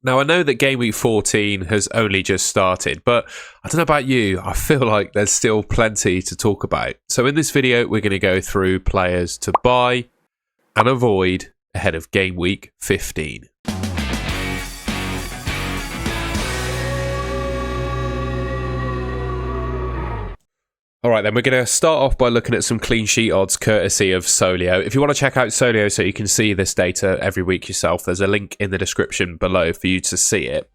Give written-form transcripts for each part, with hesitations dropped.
Now, I know that Game Week 14 has only just started, but I don't know about you, I feel like there's still plenty to talk about. So in this video, we're going to go through players to buy and avoid ahead of Game Week 15. All right, then we're going to start off by looking at some clean sheet odds courtesy of Solio. If you want to check out Solio so you can see this data every week yourself, there's a link in the description below for you to see it.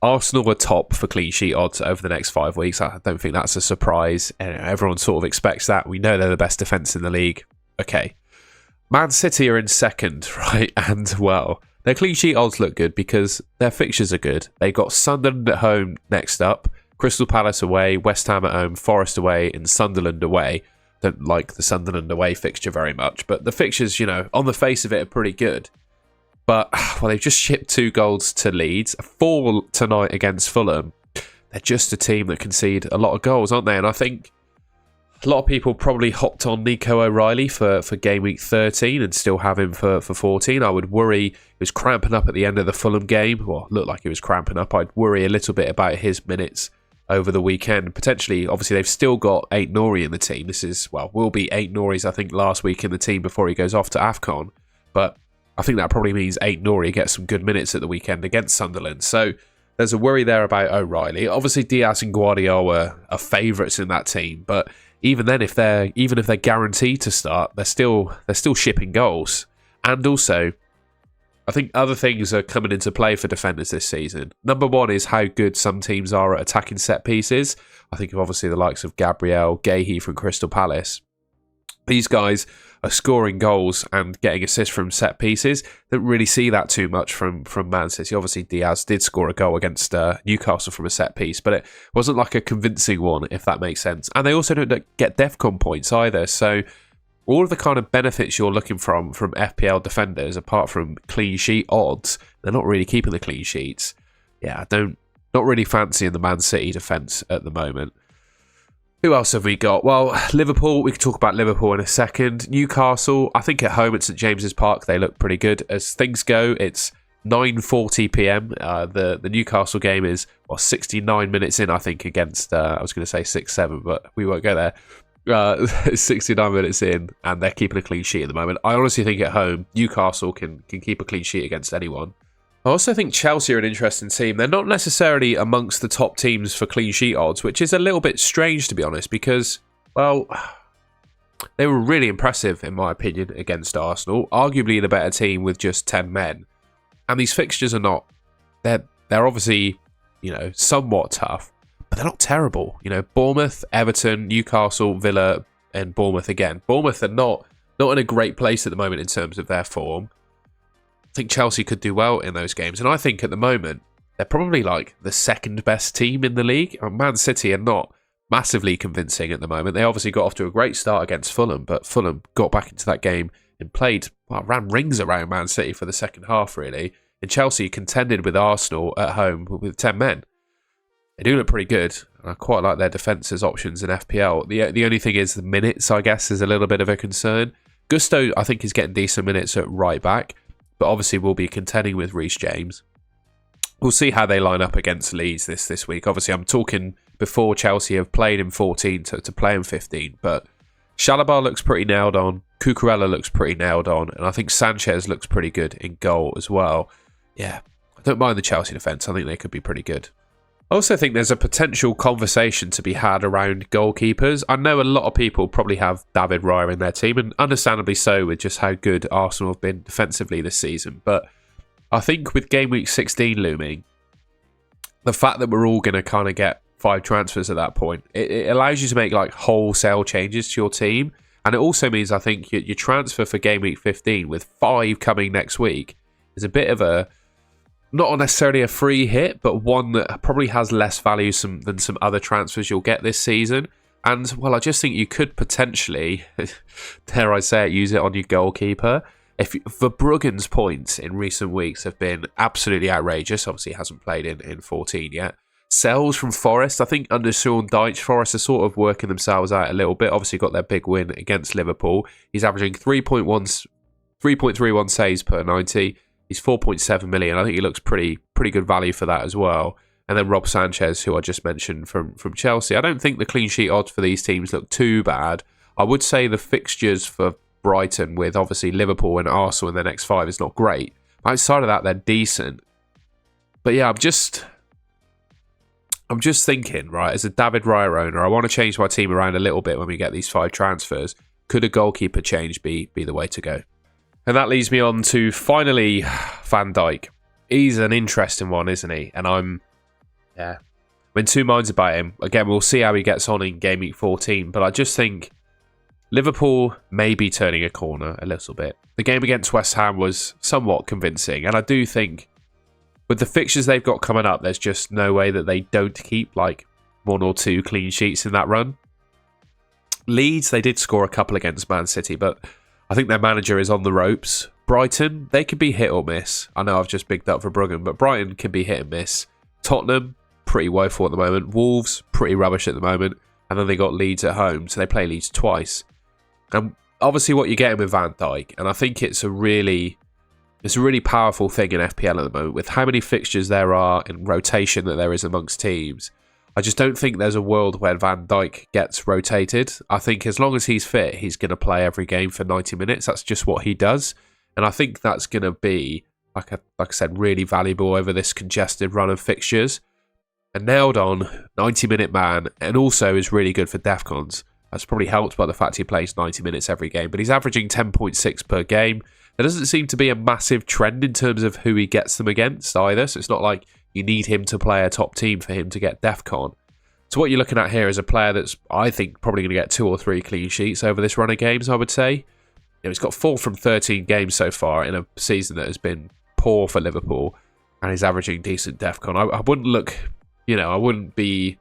Arsenal are top for clean sheet odds over the next 5 weeks. I don't think that's a surprise. Everyone sort of expects that. We know they're the best defence in the league. Okay. Man City are in second, right? And, well, their clean sheet odds look good because their fixtures are good. They got Sunderland at home next up. Crystal Palace away, West Ham at home, Forest away, and Sunderland away. Don't like the Sunderland away fixture very much, but the fixtures, you know, on the face of it are pretty good. But, well, they've just shipped 2 goals to Leeds, 4 tonight against Fulham. They're just a team that concede a lot of goals, aren't they? And I think a lot of people probably hopped on Nico O'Reilly for Game Week 13 and still have him for 14. I would worry, he was cramping up at the end of the Fulham game. Well, looked like he was cramping up. I'd worry a little bit about his minutes over the weekend. Potentially, obviously, they've still got Aït-Nouri in the team. This is, well, will be Aït-Nouri's, I think, last week in the team before he goes off to AFCON. But I think that probably means Aït-Nouri gets some good minutes at the weekend against Sunderland. So there's a worry there about O'Reilly. Obviously, Diaz and Guardiola are favourites in that team. But even then, if they're guaranteed to start, they're still shipping goals. And also, I think other things are coming into play for defenders this season. Number one is how good some teams are at attacking set pieces. I think of obviously the likes of Gabriel, Guéhi from Crystal Palace. These guys are scoring goals and getting assists from set pieces. Don't really see that too much from Man City. Obviously, Diaz did score a goal against Newcastle from a set piece, but it wasn't like a convincing one, if that makes sense. And they also don't get DEFCON points either, so all of the kind of benefits you're looking from FPL defenders, apart from clean sheet odds, they're not really keeping the clean sheets. Yeah, not really fancying the Man City defence at the moment. Who else have we got? Well, Liverpool, we can talk about Liverpool in a second. Newcastle, I think at home at St James's Park, they look pretty good. As things go, it's 9:40 p.m. The Newcastle game is 69 minutes in, I think, against, I was going to say 6-7, but we won't go there. 69 minutes in, and they're keeping a clean sheet at the moment. I honestly think at home, Newcastle can keep a clean sheet against anyone. I also think Chelsea are an interesting team. They're not necessarily amongst the top teams for clean sheet odds, which is a little bit strange, to be honest, because, well, they were really impressive, in my opinion, against Arsenal. Arguably the better team with just 10 men. And these fixtures are not... They're obviously, you know, somewhat tough, but they're not terrible. You know, Bournemouth, Everton, Newcastle, Villa, and Bournemouth again. Bournemouth are not in a great place at the moment in terms of their form. I think Chelsea could do well in those games. And I think at the moment, they're probably like the second best team in the league. Man City are not massively convincing at the moment. They obviously got off to a great start against Fulham, but Fulham got back into that game and played, well, ran rings around Man City for the second half, really. And Chelsea contended with Arsenal at home with 10 men. They do look pretty good. I quite like their defence as options in FPL. The only thing is the minutes, I guess, is a little bit of a concern. Gusto, I think, is getting decent minutes at right back, but obviously will be contending with Reece James. We'll see how they line up against Leeds this week. Obviously, I'm talking before Chelsea have played in 14 to play in 15, but Chalobah looks pretty nailed on. Cucurella looks pretty nailed on, and I think Sanchez looks pretty good in goal as well. Yeah, I don't mind the Chelsea defence. I think they could be pretty good. I also think there's a potential conversation to be had around goalkeepers. I know a lot of people probably have David Raya in their team, and understandably so with just how good Arsenal have been defensively this season. But I think with Game Week 16 looming, the fact that we're all going to kind of get 5 transfers at that point, it allows you to make like wholesale changes to your team. And it also means, I think, your transfer for Game Week 15 with 5 coming next week is a bit of a... not necessarily a free hit, but one that probably has less value than some other transfers you'll get this season. And, well, I just think you could potentially, dare I say it, use it on your goalkeeper. If Verbruggen's points in recent weeks have been absolutely outrageous. Obviously, he hasn't played in 14 yet. Sells from Forest, I think under Sean Dyche, Forest are sort of working themselves out a little bit. Obviously, got their big win against Liverpool. He's averaging 3.31 saves per 90. He's 4.7 million. I think he looks pretty good value for that as well. And then Rob Sanchez, who I just mentioned from Chelsea. I don't think the clean sheet odds for these teams look too bad. I would say the fixtures for Brighton, with obviously Liverpool and Arsenal in their next 5, is not great. Outside of that, they're decent. But yeah, I'm just thinking, right, as a David Raya owner, I want to change my team around a little bit when we get these 5 transfers. Could a goalkeeper change be the way to go? And that leads me on to, finally, Van Dijk. He's an interesting one, isn't he? And I'm in two minds about him. Again, we'll see how he gets on in Game Week 14, but I just think Liverpool may be turning a corner a little bit. The game against West Ham was somewhat convincing, and I do think with the fixtures they've got coming up, there's just no way that they don't keep like 1 or 2 clean sheets in that run. Leeds, they did score a couple against Man City, but I think their manager is on the ropes. Brighton, they could be hit or miss. I know I've just bigged up for Bruggen, but Brighton can be hit and miss. Tottenham, pretty woeful at the moment. Wolves, pretty rubbish at the moment. And then they got Leeds at home, so they play Leeds twice. And obviously what you're getting with Van Dijk, and I think it's a really powerful thing in FPL at the moment, with how many fixtures there are in rotation that there is amongst teams. I just don't think there's a world where Van Dijk gets rotated. I think as long as he's fit, he's going to play every game for 90 minutes. That's just what he does. And I think that's going to be, like I said, really valuable over this congested run of fixtures. A nailed-on 90-minute man, and also is really good for DEFCONs. That's probably helped by the fact he plays 90 minutes every game, but he's averaging 10.6 per game. There doesn't seem to be a massive trend in terms of who he gets them against either, so it's not like you need him to play a top team for him to get DEFCON. So what you're looking at here is a player that's, I think, probably going to get 2 or 3 clean sheets over this run of games, I would say. You know, he's got 4 from 13 games so far in a season that has been poor for Liverpool, and he's averaging decent DEFCON. I wouldn't look... I wouldn't be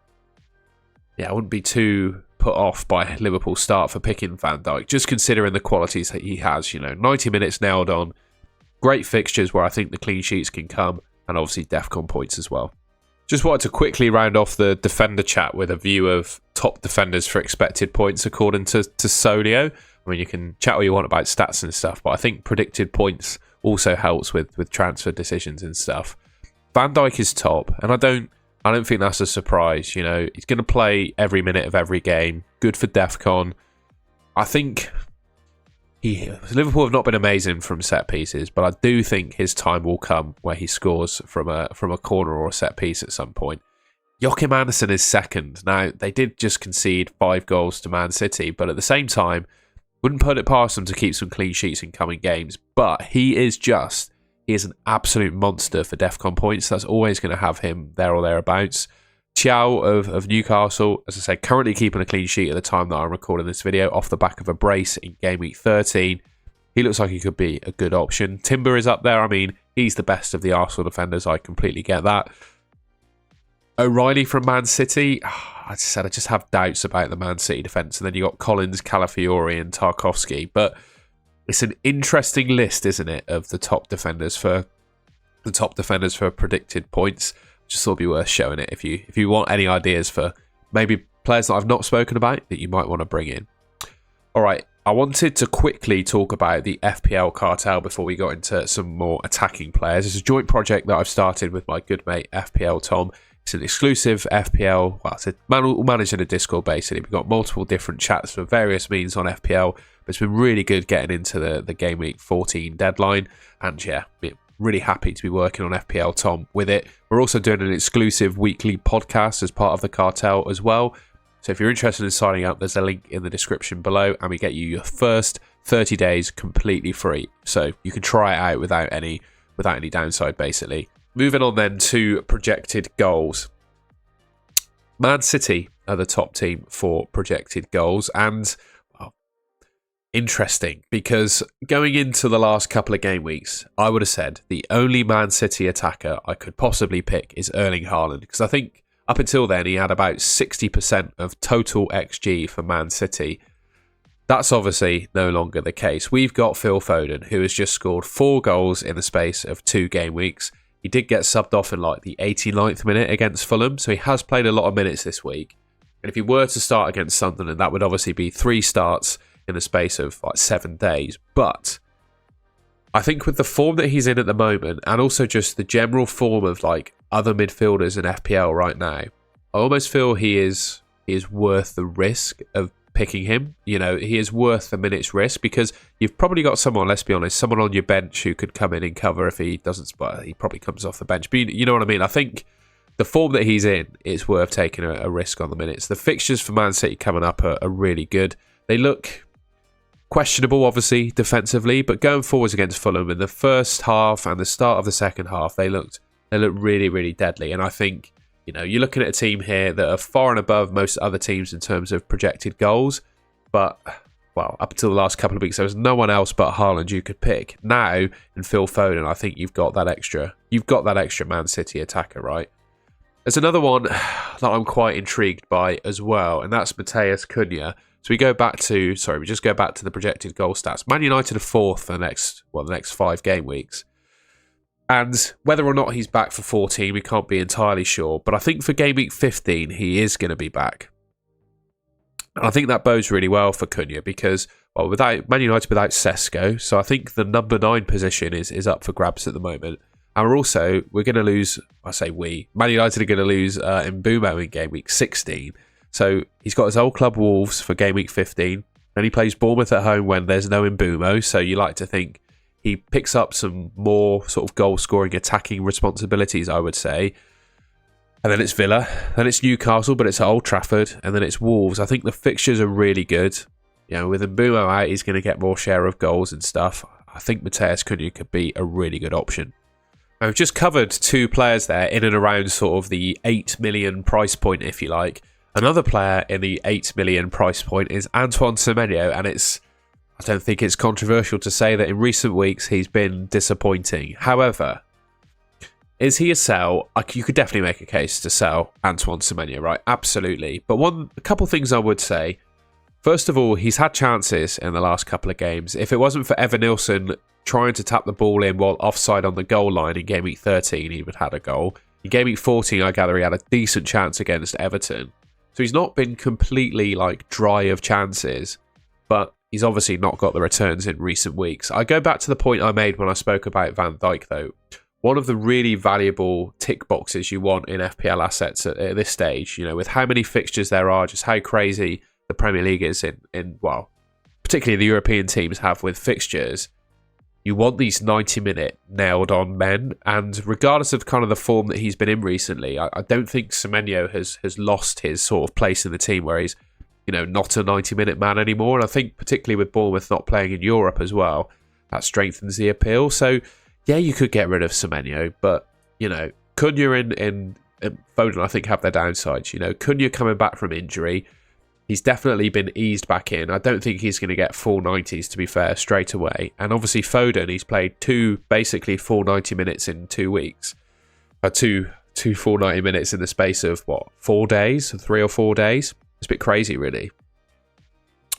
too put off by Liverpool's start for picking Van Dijk, just considering the qualities that he has. 90 minutes nailed on, great fixtures where I think the clean sheets can come, and obviously DEFCON points as well. Just wanted to quickly round off the defender chat with a view of top defenders for expected points according to Solio. I mean, you can chat all you want about stats and stuff, but I think predicted points also helps with transfer decisions and stuff. Van Dijk is top, and I don't think that's a surprise. He's going to play every minute of every game. Good for DEFCON. I think Liverpool have not been amazing from set pieces, but I do think his time will come where he scores from a corner or a set piece at some point. Joachim Andersen is second. Now, they did just concede 5 goals to Man City, but at the same time, wouldn't put it past them to keep some clean sheets in coming games. But he is an absolute monster for DEFCON points. That's always going to have him there or thereabouts. Chiao of Newcastle, as I say, currently keeping a clean sheet at the time that I'm recording this video off the back of a brace in Game Week 13. He looks like he could be a good option. Timber is up there. I mean, he's the best of the Arsenal defenders. I completely get that. O'Reilly from Man City. I just have doubts about the Man City defence. And then you got Collins, Calafiori and Tarkowski. But it's an interesting list, isn't it, of the top defenders for predicted points. Just thought it'd be worth showing it if you want any ideas for maybe players that I've not spoken about that you might want to bring in. All right, I wanted to quickly talk about the FPL Cartel before we got into some more attacking players. It's a joint project that I've started with my good mate FPL Tom. It's an exclusive FPL, well, it's a managed in a Discord basically. We've got multiple different chats for various means on FPL, but it's been really good getting into the Game Week 14 deadline. And yeah, really happy to be working on FPL Tom with it. We're also doing an exclusive weekly podcast as part of the cartel as well. So if you're interested in signing up, there's a link in the description below, and we get you your first 30 days completely free. So you can try it out without any downside basically. Moving on then to projected goals. Man City are the top team for projected goals, and interesting, because going into the last couple of game weeks, I would have said the only Man City attacker I could possibly pick is Erling Haaland, because I think up until then he had about 60% of total XG for Man City. That's obviously no longer the case. We've got Phil Foden, who has just scored 4 goals in the space of 2 game weeks. He did get subbed off in like the 89th minute against Fulham, so he has played a lot of minutes this week. And if he were to start against Sunderland, that would obviously be 3 starts in the space of like 7 days. But I think with the form that he's in at the moment, and also just the general form of like other midfielders in FPL right now, I almost feel he is worth the risk of picking him. You know, he is worth the minutes risk because you've probably got someone, let's be honest, someone on your bench who could come in and cover if he doesn't. Well, he probably comes off the bench, but you know what I mean. I think the form that he's in, it's worth taking a risk on the minutes. The fixtures for Man City coming up are really good. They look questionable, obviously, defensively, but going forwards against Fulham in the first half and the start of the second half, they looked really, really deadly. And I think, you know, you're looking at a team here that are far and above most other teams in terms of projected goals. But, well, up until the last couple of weeks, there was no one else but Haaland you could pick. Now, in Phil Foden, I think you've got that extra Man City attacker, right? There's another one that I'm quite intrigued by as well, and that's Matheus Cunha. So we just go back to the projected goal stats. Man United are fourth for the next 5 game weeks. And whether or not he's back for 14, we can't be entirely sure. But I think for game week 15, he is going to be back. And I think that bodes really well for Cunha because, well, without Man United without Sesko, so I think the number 9 position is up for grabs at the moment. And we're going to lose, Man United are going to lose Mbeumo in game week 16. So he's got his old club Wolves for game week 15. Then he plays Bournemouth at home when there's no Mbeumo. So you like to think he picks up some more sort of goal-scoring, attacking responsibilities, I would say. And then it's Villa. Then it's Newcastle, but it's at Old Trafford. And then it's Wolves. I think the fixtures are really good. You know, with Mbeumo out, he's going to get more share of goals and stuff. I think Matheus Cunha could be a really good option. I've just covered 2 players there in and around sort of the 8 million price point, if you like. Another player in the 8 million price point is Antoine Semenyo, and I don't think it's controversial to say that in recent weeks he's been disappointing. However, is he a sell? You could definitely make a case to sell Antoine Semenyo, right? Absolutely. But a couple things I would say. First of all, he's had chances in the last couple of games. If it wasn't for Evan Nilsson trying to tap the ball in while offside on the goal line in game week 13, he would have had a goal. In game week 14, I gather he had a decent chance against Everton. So he's not been completely like dry of chances, but he's obviously not got the returns in recent weeks. I go back to the point I made when I spoke about Van Dijk though. One of the really valuable tick boxes you want in FPL assets at this stage, you know, with how many fixtures there are, just how crazy the Premier League is well, particularly the European teams have with fixtures. You want these 90-minute nailed-on men, and regardless of kind of the form that he's been in recently, I don't think Semenyo has lost his sort of place in the team where he's, you know, not a 90-minute man anymore. And I think particularly with Bournemouth not playing in Europe as well, that strengthens the appeal. So, yeah, you could get rid of Semenyo, but, you know, Cunha and Foden, I think, have their downsides. You know, Cunha coming back from injury, he's definitely been eased back in. I don't think he's going to get full 90s, to be fair, straight away. And obviously Foden, he's played 2 basically full 90 minutes in 2 weeks. Two full 90 minutes in the space of, 4 days? 3 or 4 days? It's a bit crazy, really.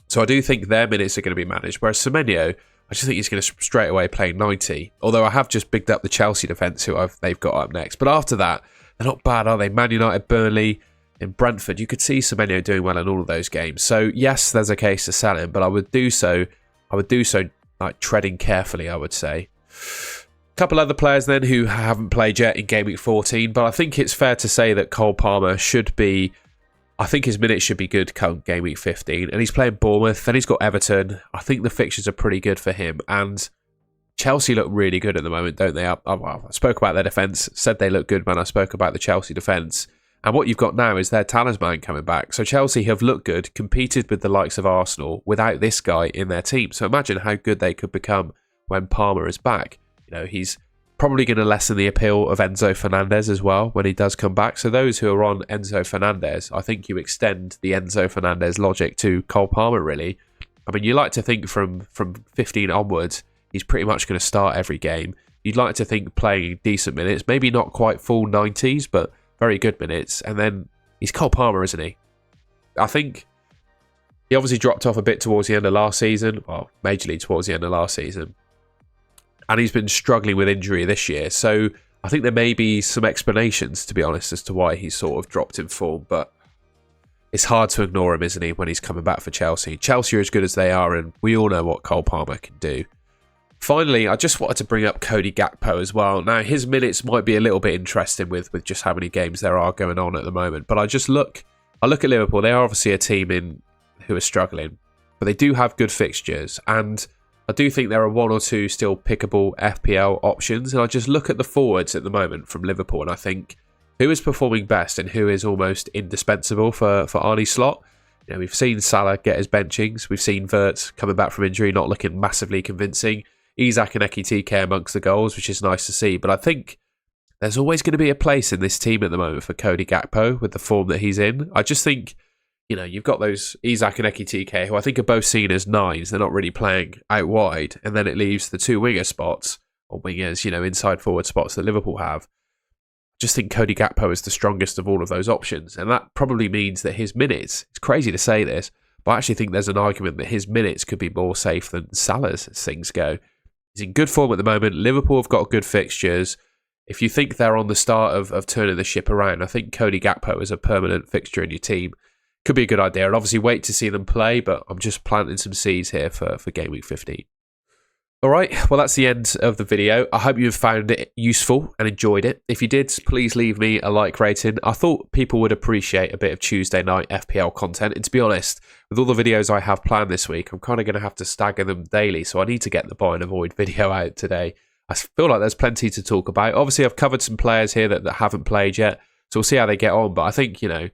So I do think their minutes are going to be managed. Whereas Semenyo, I just think he's going to straight away play 90. Although I have just bigged up the Chelsea defence they've got up next. But after that, they're not bad, are they? Man United, Burnley, in Brentford, you could see Semenyo doing well in all of those games. So yes, there's a case to sell him, but I would do so like treading carefully, I would say. A couple other players then who haven't played yet in game week 14, but I think it's fair to say that Cole Palmer should be, I think his minutes should be good come game week 15, and he's playing Bournemouth, then he's got Everton. I think the fixtures are pretty good for him, and Chelsea look really good at the moment, don't they? I spoke about their defence, said they look good when I spoke about the Chelsea defence. And what you've got now is their talisman coming back. So Chelsea have looked good, competed with the likes of Arsenal without this guy in their team. So imagine how good they could become when Palmer is back. You know, he's probably going to lessen the appeal of Enzo Fernandez as well when he does come back. So those who are on Enzo Fernandez, I think you extend the Enzo Fernandez logic to Cole Palmer, really. I mean, you like to think from 15 onwards, he's pretty much going to start every game. You'd like to think playing decent minutes, maybe not quite full 90s, but very good minutes. And then he's Cole Palmer, isn't he? I think he obviously dropped off a bit towards the end of last season. Well, majorly towards the end of last season. And he's been struggling with injury this year. So I think there may be some explanations, to be honest, as to why he's sort of dropped in form. But it's hard to ignore him, isn't he, when he's coming back for Chelsea. Chelsea are as good as they are, and we all know what Cole Palmer can do. Finally, I just wanted to bring up Cody Gakpo as well. Now, his minutes might be a little bit interesting with just how many games there are going on at the moment. But I look at Liverpool. They are obviously a team who are struggling, but they do have good fixtures. And I do think there are one or two still pickable FPL options. And I just look at the forwards at the moment from Liverpool, and I think who is performing best and who is almost indispensable for Arne Slot. You know, we've seen Salah get his benchings. We've seen Wirtz coming back from injury, not looking massively convincing. Isak and Ekitike amongst the goals, which is nice to see. But I think there's always going to be a place in this team at the moment for Cody Gakpo with the form that he's in. I just think, you know, you've got those Isak and Ekitike, who I think are both seen as nines. They're not really playing out wide. And then it leaves the two winger spots, or wingers, you know, inside forward spots that Liverpool have. Just think Cody Gakpo is the strongest of all of those options. And that probably means that his minutes, it's crazy to say this, but I actually think there's an argument that his minutes could be more safe than Salah's as things go. He's in good form at the moment. Liverpool have got good fixtures. If you think they're on the start of turning the ship around, I think Cody Gakpo is a permanent fixture in your team. Could be a good idea. I'd obviously wait to see them play, but I'm just planting some seeds here for Game Week 15. All right, well, that's the end of the video. I hope you've found it useful and enjoyed it. If you did, please leave me a like rating. I thought people would appreciate a bit of Tuesday night FPL content. And to be honest, with all the videos I have planned this week, I'm kind of going to have to stagger them daily. So I need to get the buy and avoid video out today. I feel like there's plenty to talk about. Obviously, I've covered some players here that haven't played yet. So we'll see how they get on. But I think, you know,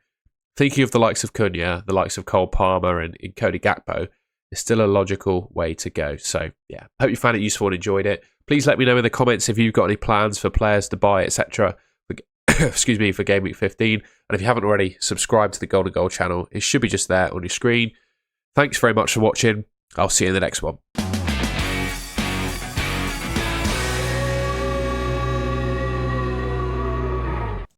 thinking of the likes of Cunha, the likes of Cole Palmer and Cody Gakpo, it's still a logical way to go. So, yeah, hope you found it useful and enjoyed it. Please let me know in the comments if you've got any plans for players to buy, etc. Excuse me, for Game Week 15. And if you haven't already, subscribe to the Golden Goal channel. It should be just there on your screen. Thanks very much for watching. I'll see you in the next one.